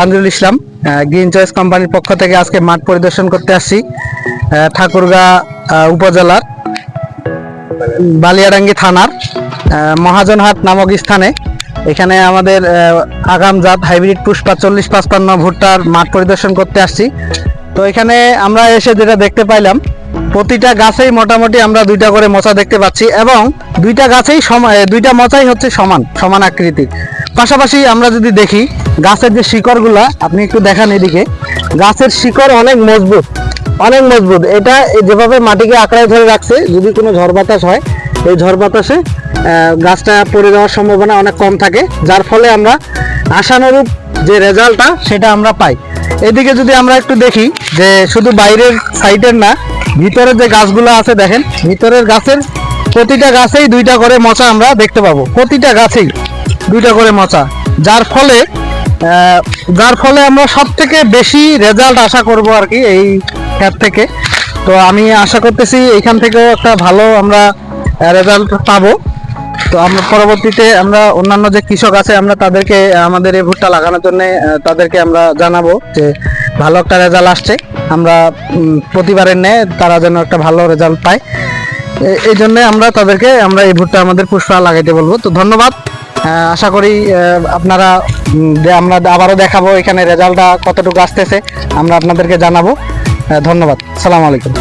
তানজিল ইসলাম green choice কোম্পানির পক্ষ থেকে আজকে মাঠ পরিদর্শন করতে আসছি ঠাকুরগাঁ উপজেলার বালিয়াডাঙ্গি থানার মহাজনহাট নামক স্থানে। এখানে আমাদের আগাম জাত হাইব্রিড পুষ্পা 4055 ভুট্টার মাঠ পরিদর্শন করতে আসছি। তো এখানে আমরা এসে যেটা দেখতে পাইলাম, প্রতিটা গাছেই মোটামুটি আমরা দুইটা করে মোচা দেখতে পাচ্ছি এবং দুইটা গাছেই দুইটা মোচাই হচ্ছে সমান সমান আকৃতির। পাশাপাশি আমরা যদি দেখি গাছের যে শিকড়গুলা, আপনি একটু দেখান এদিকে, গাছের শিকড় অনেক মজবুত অনেক মজবুত। এটা যেভাবে মাটিকে আঁকড়ায় ধরে রাখছে, যদি কোনো ঝড় বাতাস হয় এই ঝড় বাতাসে গাছটা পড়ে যাওয়ার সম্ভাবনা অনেক কম থাকে, যার ফলে আমরা আশানুরূপ যে রেজাল্টটা সেটা আমরা পাই। এদিকে যদি আমরা একটু দেখি যে শুধু বাইরের সাইডের না, ভিতরের যে গাছগুলো আছে দেখেন, ভিতরের গাছের প্রতিটা গাছেই দুইটা করে মোচা আমরা দেখতে পাবো, প্রতিটা গাছেই দুইটা করে মোচা, যার ফলে আমরা সব থেকে বেশি রেজাল্ট আশা করব আর কি এই ক্ষেত থেকে। তো আমি আশা করতেছি এখান থেকেও একটা ভালো আমরা রেজাল্ট পাবো। তো আমরা পরবর্তীতে আমরা অন্যান্য যে কৃষক আছে আমরা তাদেরকে আমাদের এই ভুট্টা লাগানোর জন্য তাদেরকে আমরা জানাবো যে ভালো একটা রেজাল্ট আসছে, আমরা প্রতিবারের ন্যায় তারা যেন একটা ভালো রেজাল্ট পায়। এই জন্য আমরা তাদেরকে এই ভুট্টা আমাদের পুষ্পা লাগাইতে বলবো। তো ধন্যবাদ। আশা করি আপনারা আমরা আবারও দেখাবো এখানে রেজাল্টটা কতটুকু আসতেছে, আমরা আপনাদেরকে জানাবো। ধন্যবাদ। আসসালামু আলাইকুম।